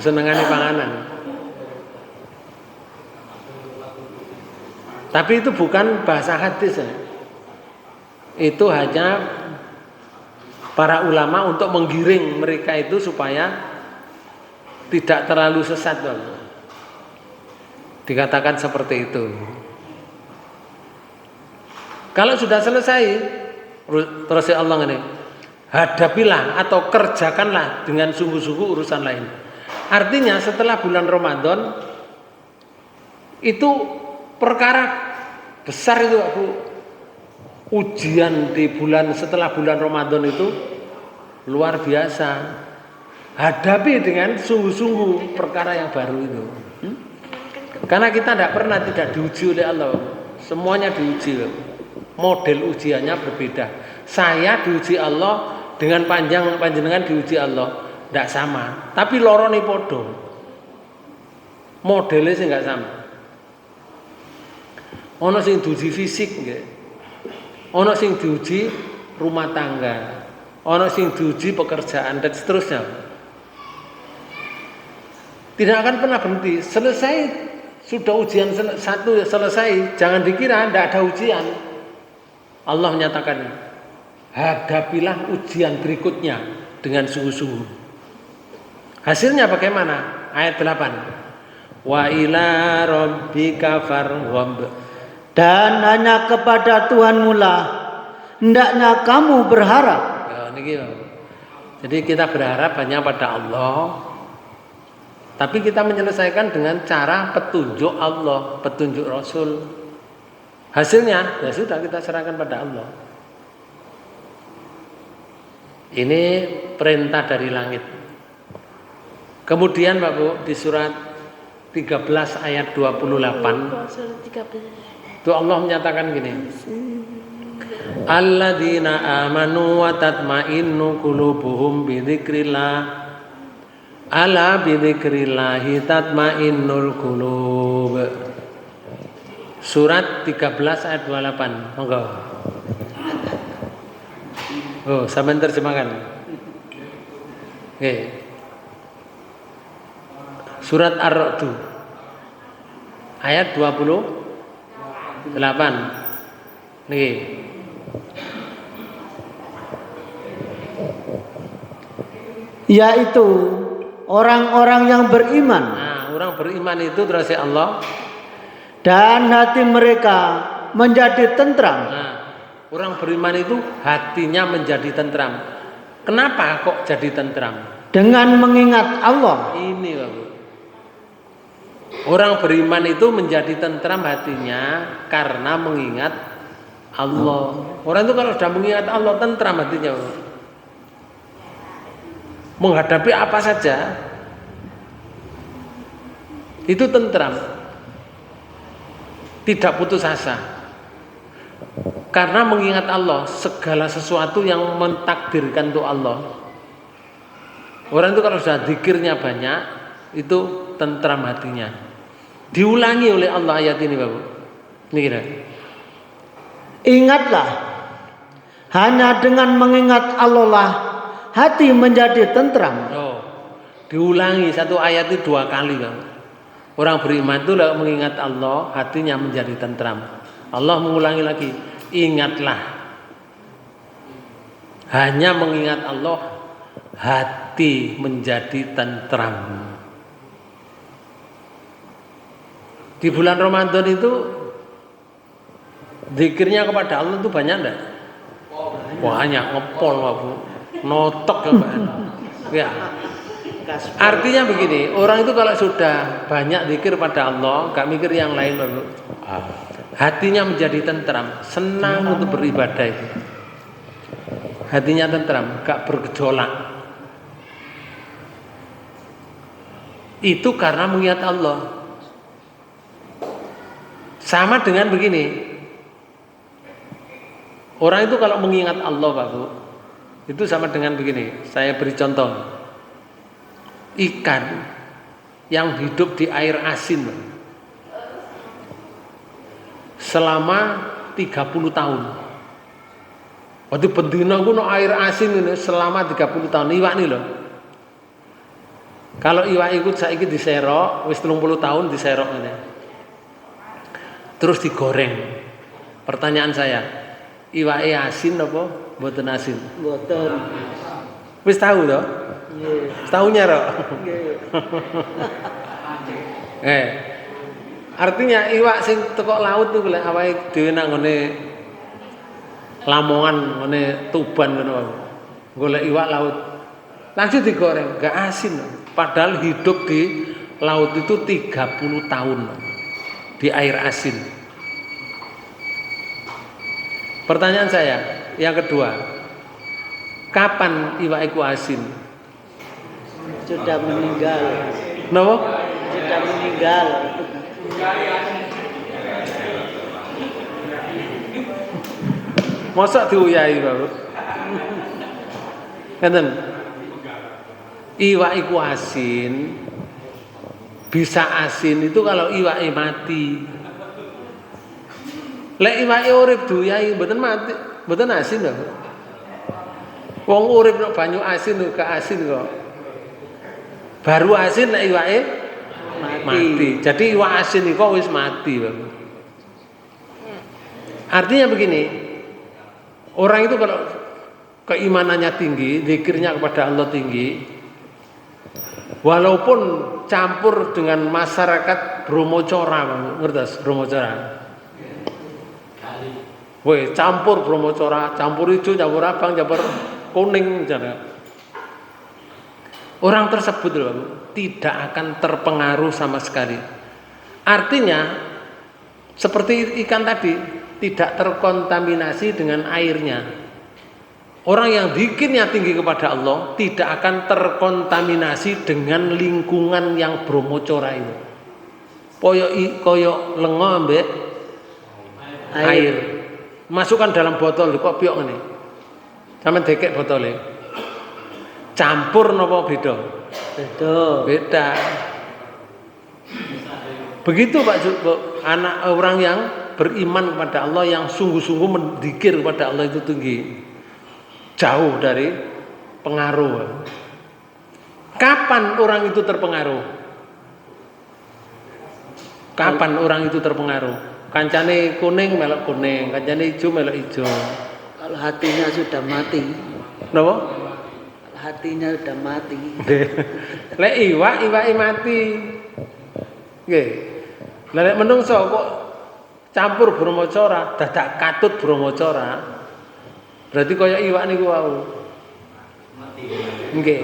Senengane panganan. Tapi itu bukan bahasa hadis ya. Itu hanya para ulama untuk menggiring mereka itu supaya tidak terlalu sesat. Dikatakan seperti itu. Kalau sudah selesai, terus Allah ini, hadapilah atau kerjakanlah dengan sungguh-sungguh urusan lain. Artinya setelah bulan Ramadan itu perkara besar itu Pak Bu. Ujian di setelah bulan Ramadan itu luar biasa. Hadapi dengan sungguh-sungguh perkara yang baru itu. Karena kita tidak diuji oleh Allah. Semuanya diuji. Model ujiannya berbeda. Saya diuji Allah dengan panjenengan diuji Allah, tidak sama. Tapi lorone podo. Modelnya sih nggak sama. Ono sing diuji fisik nggih. Ono sing diuji rumah tangga. Ono sing diuji pekerjaan dan seterusnya. Tidak akan pernah berhenti. Selesai sudah ujian satu selesai, jangan dikira tidak ada ujian. Allah menyatakan, hadapilah ujian berikutnya dengan sungguh-sungguh. Hasilnya bagaimana? Ayat 8. Wa ila rabbika farghab. Dan hanya kepada Tuhanmu lah hendaknya kamu berharap. Jadi kita berharap hanya pada Allah. Tapi kita menyelesaikan dengan cara petunjuk Allah, petunjuk Rasul. Hasilnya ya sudah kita serahkan pada Allah. Ini perintah dari langit. Kemudian Pak Bu di surat 13 ayat 28 itu Allah menyatakan gini. Alladzina amanu wa tatma'innu qulubuhum bidzikrillah. Ala bidzikrillahi tatma'innul qulub. Surat 13 ayat 28. Monggo. Oh, sampean terjemahkan. Oke. Surat Ar-Ra'd ayat 28. Niki. Yaitu orang-orang yang beriman. Nah, orang beriman itu terus Allah dan hati mereka menjadi tentram. Nah, orang beriman itu hatinya menjadi tentram. Kenapa kok jadi tentram? dengan mengingat Allah. Ini Bapak. Orang beriman itu menjadi tentram hatinya karena mengingat Allah. Orang itu kalau sudah mengingat Allah tentram hatinya, Bapak. Menghadapi apa saja itu tentram, tidak putus asa. Karena mengingat Allah, segala sesuatu yang mentakdirkan untuk Allah. Orang itu kalau sudah zikirnya banyak, itu tentram hatinya. Diulangi oleh Allah ayat ini, Bapak. Ini kira. Ingatlah, hanya dengan mengingat Allah lah hati menjadi tentram. Oh, diulangi satu ayat itu 2 kali, Bapak. Orang beriman itu mengingat Allah, hatinya menjadi tentram. Allah mengulangi lagi, ingatlah, hanya mengingat Allah, hati menjadi tentram. Di bulan Ramadan itu zikirnya kepada Allah itu banyak enggak? Banyak, ngepol Bapak. Notok ya Pak. Ya. Artinya begini, orang itu kalau sudah banyak zikir pada Allah, gak mikir yang lain Bapak. Hatinya menjadi tentram, senang untuk beribadah itu. Hatinya tentram, gak bergejolak. Itu karena mengingat Allah. Sama dengan begini, orang itu kalau mengingat Allah Pak Bu, itu sama dengan begini. Saya beri contoh, ikan yang hidup di air asin Pak, selama 30 tahun. Waktu bendina kuno air asin ini selama 30 tahun. Iwak nih loh. Kalau iwak ikut saiki diserok, wis 30 tahun diserok ini. Terus digoreng. Pertanyaan saya, iwak asin apa mboten asin? Mboten. Wis tahu toh? Nggih. Tahunya Rok. Nggih. Artinya iwak sing teko laut tuh golek awake dhewe nang ngene Lamongan, ngene Tuban ngono wae. Golek iwak laut. Langsung digoreng, enggak asin. Padahal hidup di laut itu 30 tahun. Di air asin. Pertanyaan saya yang kedua, kapan iwak iku asin? Sudah meninggal. Napa? Sudah meninggal. Masa diuyahi Bapak? Ngeten. Iwak iku asin. Bisa asin itu kalau iwake mati. Lek iwake urip diuyahi mboten mati, mboten asin lho. Wong urip nek banyu asin lho, gak asin kok. Baru asin nek iwake mati. Jadi iwak asin iku wis mati, Bapak. Artinya begini, orang itu kalau keimanannya tinggi, zikirnya kepada Allah tinggi, walaupun campur dengan masyarakat Bromocora, ngerti Bromocora? Woi, campur Bromocora, campur hijau, campur abang, campur kuning, misalnya. Orang tersebut tidak akan terpengaruh sama sekali. Artinya, seperti ikan tadi, tidak terkontaminasi dengan airnya. Orang yang zikirnya tinggi kepada Allah tidak akan terkontaminasi dengan lingkungan yang Bromocora itu. Koyok lengo ambek air. Masukkan dalam botol kok piok ngene. Sampeyan dekek botole. Campur napa beda? Beda. Begitu Pak anak orang yang beriman kepada Allah, yang sungguh-sungguh mendikir kepada Allah itu tinggi. Jauh dari pengaruh. Kapan orang itu terpengaruh? Kapan orang itu terpengaruh? Kancane kuning melok kuning, kancane hijau melok hijau. Kalau hatinya sudah mati. Napa? Hatinya sudah mati. Lek iwake mati. Nggih. Lek menungso kok campur Bromocora, dadak katut Bromocora. Berarti kaya iwak niku wau. Mati. Nggih.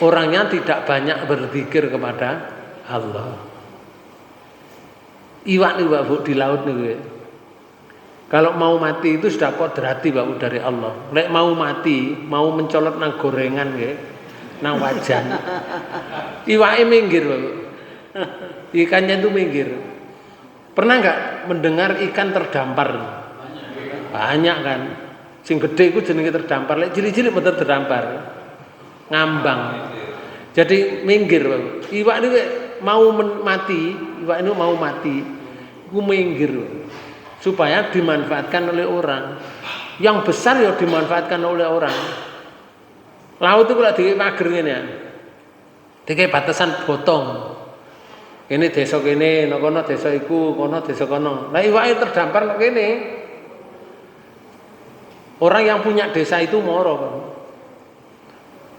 orangnya tidak banyak berzikir kepada Allah. Iwak nih Pak Bu di laut nih. Kalau mau mati itu sudah kodrati Pak Bu dari Allah. Lek mau mati, mau mencolot nang gorengan nggih, nang wajan. Iwake minggir Pak Bu. Ikannya itu minggir. Pernah nggak mendengar ikan terdampar? Banyak kan. Sing gede itu jenenge terdampar, lek cilik-cilik mboten terdampar. Ngambang. Jadi minggir, Pak. Iwak ini mau mati, iwak ini mau mati. Iku minggir. Supaya dimanfaatkan oleh orang. Yang besar ya dimanfaatkan oleh orang. Laut itu kalau di pager ngene ya. Dikei batasan potong. Ini desa kene, kono desa iku, kono desa kono. Lah iwake terdampar kok kene. Orang yang punya desa itu moro, Pak.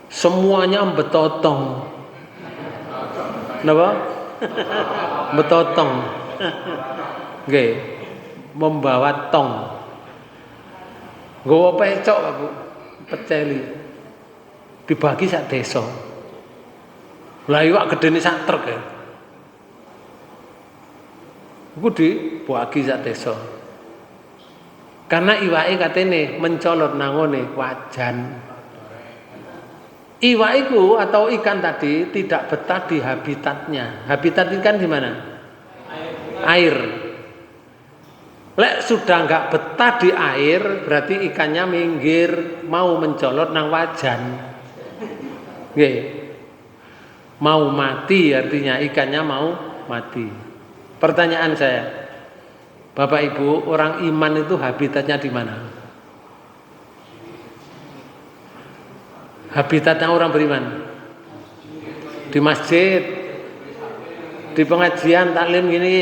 Semuanya betotong. Napa? Betotong. Nggih. Membawa tong. Nggawa pecok, Pak Bu. Peceli. Dibagi sak desa. Lah iwak gedene sak truk ya. Iku dibagi sak desa. Karena iwake katene mencolot nangone wajan. Iwak itu atau ikan tadi tidak betah di habitatnya. Habitat ikan di mana? Air. Lek sudah nggak betah di air, berarti ikannya minggir mau mencolot nang wajan. Nggih. Mau mati artinya ikannya mau mati. Pertanyaan saya, Bapak Ibu, orang iman itu habitatnya di mana? Habitatnya orang beriman di masjid, di pengajian taklim gini,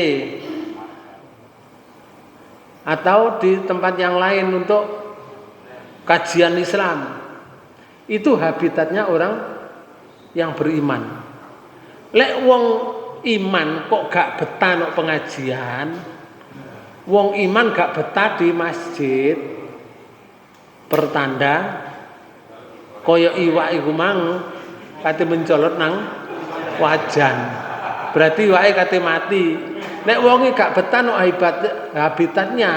atau di tempat yang lain untuk kajian Islam. Itu habitatnya orang yang beriman. Lek wong iman kok gak betah no pengajian, wong iman gak betah di masjid, pertanda kaya iwak iku mang kate mencolot nang wajan. Berarti iwake kate mati. Nek wonge gak betah no habitatnya,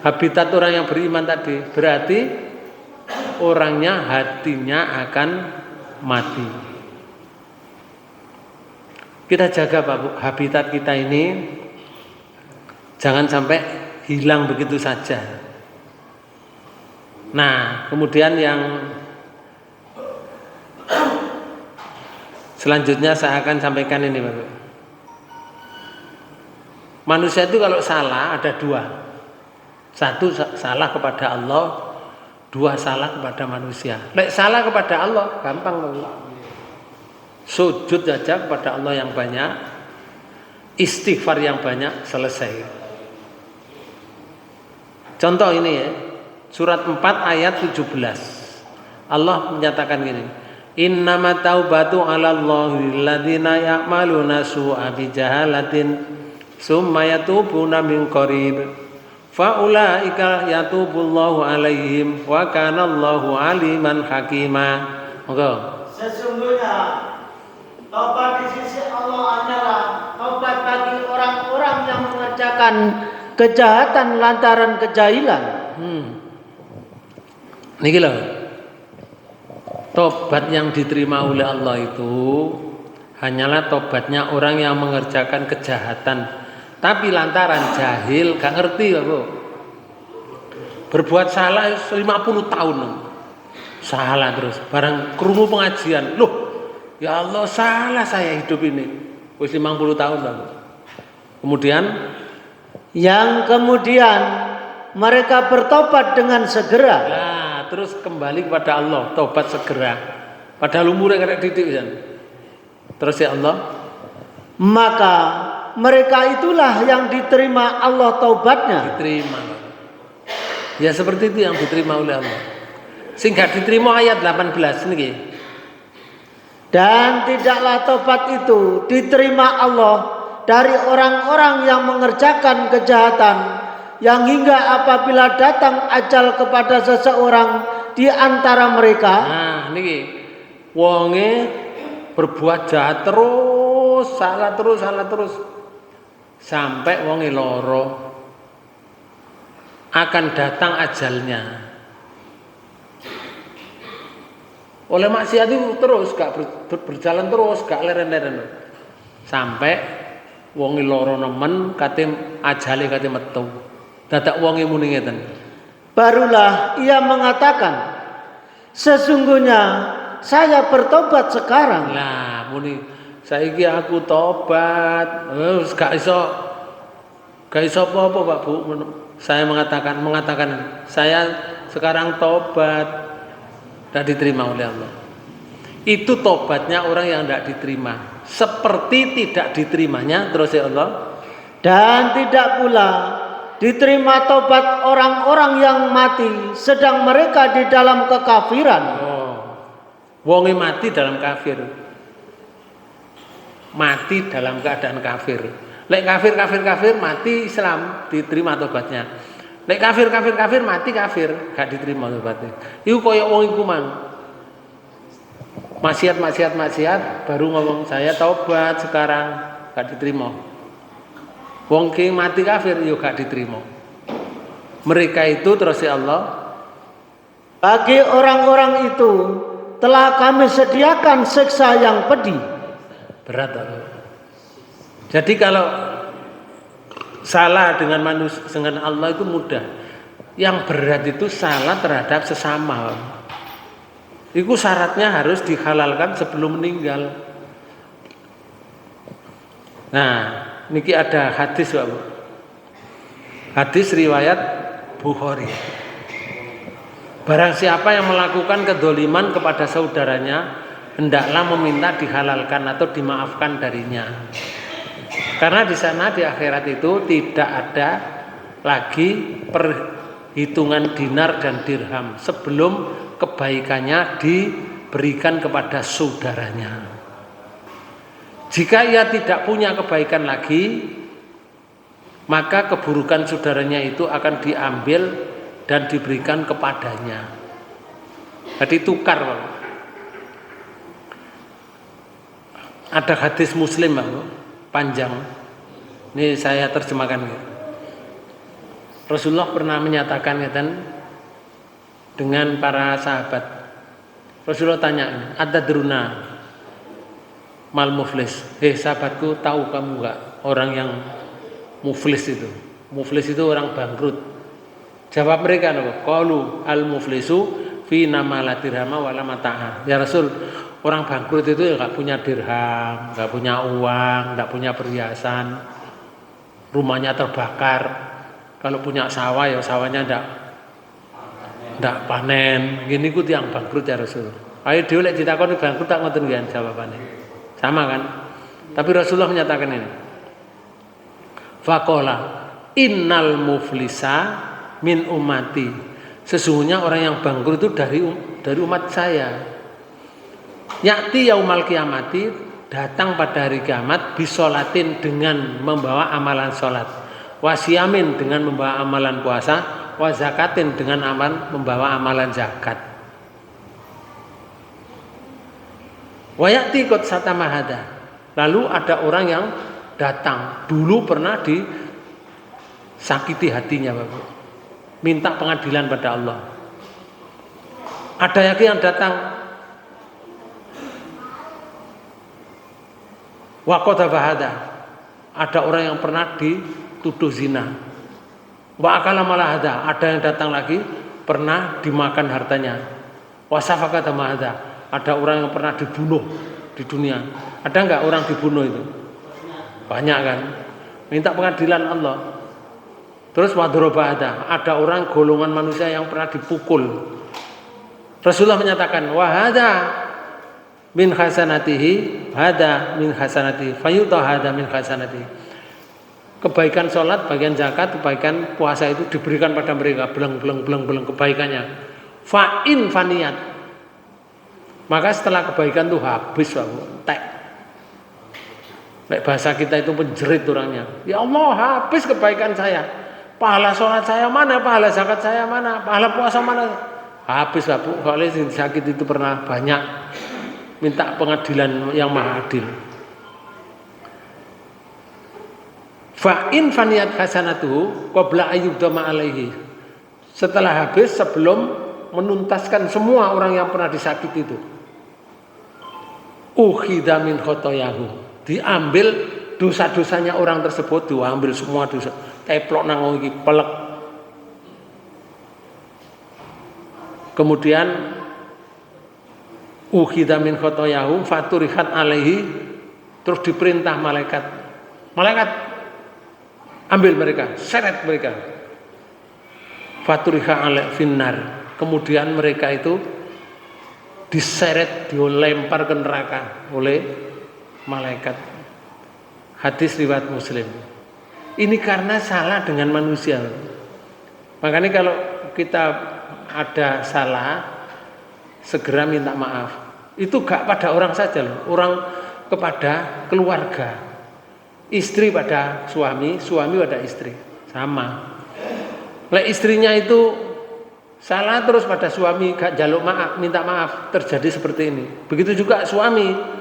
habitat orang yang beriman tadi, berarti orangnya hatinya akan mati. Kita jaga Pak Bu, habitat kita ini jangan sampai hilang begitu saja. Nah, kemudian yang selanjutnya saya akan sampaikan ini Pak Bu. Manusia itu kalau salah ada dua. Satu salah kepada Allah, dua salah kepada manusia. Lek salah kepada Allah gampang Pak Bu. Sujud saja kepada Allah yang banyak, istighfar yang banyak, selesai. Contoh ini ya, surat 4 ayat 17. Allah menyatakan gini, Innama taubatu 'alallahi lilladzina ya'maluna su'a bijahalatin summa yatubuna min qarib fa ulaika yatubullahu 'alaihim wa kana Allahu 'aliman hakima. Monggo. Sesungguhnya taubat di sisi Allah adalah taubat bagi orang-orang yang mengerjakan kejahatan lantaran kejahilan. Niki lho. Tobat yang diterima oleh Allah itu hanyalah tobatnya orang yang mengerjakan kejahatan, tapi lantaran jahil, gak ngerti Pak Bu. Berbuat salah 50 tahun. Salah terus, barang krungu pengajian. Loh, ya Allah salah saya hidup ini. Wis 50 tahun Pak Bu. Kemudian mereka bertobat dengan segera. Nah, terus kembali kepada Allah, tobat segera. Padahal umurnya karek didik kan. Terus ya Allah, maka mereka itulah yang diterima Allah taubatnya. Diterima. Ya seperti itu yang diterima oleh Allah. Sehingga diterima ayat 18 niki. Dan tidaklah taubat itu diterima Allah dari orang-orang yang mengerjakan kejahatan, yang hingga apabila datang ajal kepada seseorang di antara mereka. Nah, niki wonge berbuat jahat terus, salah terus sampai wonge loro, akan datang ajalnya. Oleh maksiat itu terus gak berjalan terus, gak leren-leren sampai wonge loro nemen kate ajale kate metu. Dadak wonge muni ngeten. Barulah ia mengatakan, sesungguhnya saya bertobat sekarang. Lah muni saiki aku tobat. Gak iso apa-apa Pak Bu. Saya mengatakan saya sekarang tobat. Tidak diterima oleh Allah. Itu tobatnya orang yang tidak diterima. Seperti tidak diterimanya terus ya Allah. Dan tidak pula diterima tobat orang-orang yang mati sedang mereka di dalam kekafiran. Wonge mati dalam kafir. Mati dalam keadaan kafir. Lek kafir mati Islam diterima tobatnya. Lek kafir mati kafir gak diterima tobatnya. Iku koyo wong iku mang. Maksiat baru ngomong saya tobat sekarang gak diterima. Wong ki mati kafir yo gak diterima. Mereka itu terus ya Allah, bagi orang-orang itu telah kami sediakan siksa yang pedih. Berat. Jadi kalau salah dengan manusia dengan Allah itu mudah. Yang berat itu salah terhadap sesama. Itu syaratnya harus dihalalkan sebelum meninggal. Nah, niki ada hadis Pak. Hadis riwayat Bukhari. Barang siapa yang melakukan kedoliman kepada saudaranya, hendaklah meminta dihalalkan atau dimaafkan darinya. Karena di sana di akhirat itu tidak ada lagi perhitungan dinar dan dirham sebelum kebaikannya diberikan kepada saudaranya. Jika ia tidak punya kebaikan lagi, maka keburukan saudaranya itu akan diambil dan diberikan kepadanya. Jadi tukar. Ada hadis Muslim panjang. Ini saya terjemahkan. Rasulullah pernah menyatakan dengan para sahabat. Rasulullah tanya, "Atadruna mal muflis?" Sahabatku, tahu kamu enggak orang yang muflis itu? Muflis itu orang bangkrut. Jawab mereka, qalu al muflisu fi nama la dirhama wala mata'a. Ya Rasul, orang bangkrut itu ya enggak punya dirham, enggak punya uang, enggak punya perhiasan. Rumahnya terbakar. Kalau punya sawah ya sawahnya enggak panen. Gini ku yang bangkrut ya Rasul. Ayo dhewe lek ditakoni bangkrut tak ngoten nggih jawabannya. Sama kan? Tapi Rasulullah menyatakan ini. Faqala innal muflisa min ummati. Sesungguhnya orang yang bangkrut itu dari umat saya. Yakti yaumal kiamati, datang pada hari kiamat bisolatin dengan membawa amalan salat, wasiyamin dengan membawa amalan puasa, wa zakatin dengan membawa amalan zakat. Wa yakti qad satamahada. Lalu ada orang yang datang, dulu pernah disakiti hatinya Bapak. Minta pengadilan pada Allah. Ada lagi yang datang waqata bahada. Ada orang yang pernah dituduh zina. Wa akala malahada. Ada yang datang lagi pernah dimakan hartanya. Wasafakata mahada. Ada orang yang pernah dibunuh di dunia. Ada enggak orang dibunuh itu? Banyak kan? Minta pengadilan Allah. Terus wadroba ada orang golongan manusia yang pernah dipukul. Rasulullah menyatakan wahada min hasanatihi, hada min hasanatihi, fayuta hada min hasanatihi. Kebaikan sholat, bagian zakat, kebaikan puasa itu diberikan pada mereka beleng kebaikannya. Fa'in faniyat. Maka setelah kebaikan itu habis tek. Bahasa kita itu menjerit orangnya. Ya Allah, habis kebaikan saya. Pahala sholat saya mana, pahala zakat saya mana, pahala puasa mana? Habis lah Bu, kalau sakit itu pernah banyak. minta pengadilan yang maha adil. Fa in faniyat hasanatuhu qabla ayyudama alaihi. Setelah habis, sebelum menuntaskan semua orang yang pernah disakiti itu, ukhidha min khotoyahu, diambil dosa-dosanya orang tersebut, diambil semua dosa, teplok nang iki pelek. Kemudian ukhidha min khotoyahu faturihat alaihi, terus diperintah malaikat ambil mereka, seret mereka. Faturiha alaihi finnar, kemudian mereka itu diseret, dilempar ke neraka oleh malaikat. Hadis riwayat Muslim. Ini karena salah dengan manusia. Makanya kalau kita ada salah, segera minta maaf. Itu gak pada orang saja loh, orang kepada keluarga. Istri pada suami, suami pada istri, sama. Lek istrinya itu salah terus pada suami, gak jaluk maaf, minta maaf, terjadi seperti ini. Begitu juga suami.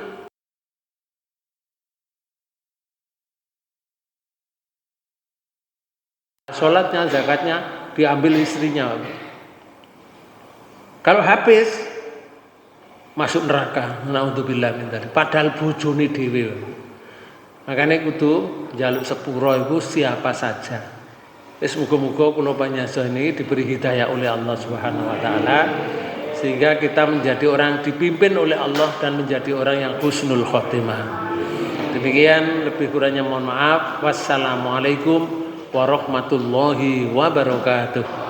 Sholatnya, zakatnya diambil istrinya. Kalau habis masuk neraka, naudzubillah min dzalik. Padahal bojone dhewe. Makanya kudu jaluk sepuro itu siapa saja. Semoga-moga kula panjenengan ini diberi hidayah oleh Allah Subhanahu wa taala sehingga kita menjadi orang dipimpin oleh Allah dan menjadi orang yang husnul khotimah. Demikian, lebih kurangnya mohon maaf. Wassalamualaikum warahmatullahi wabarakatuh.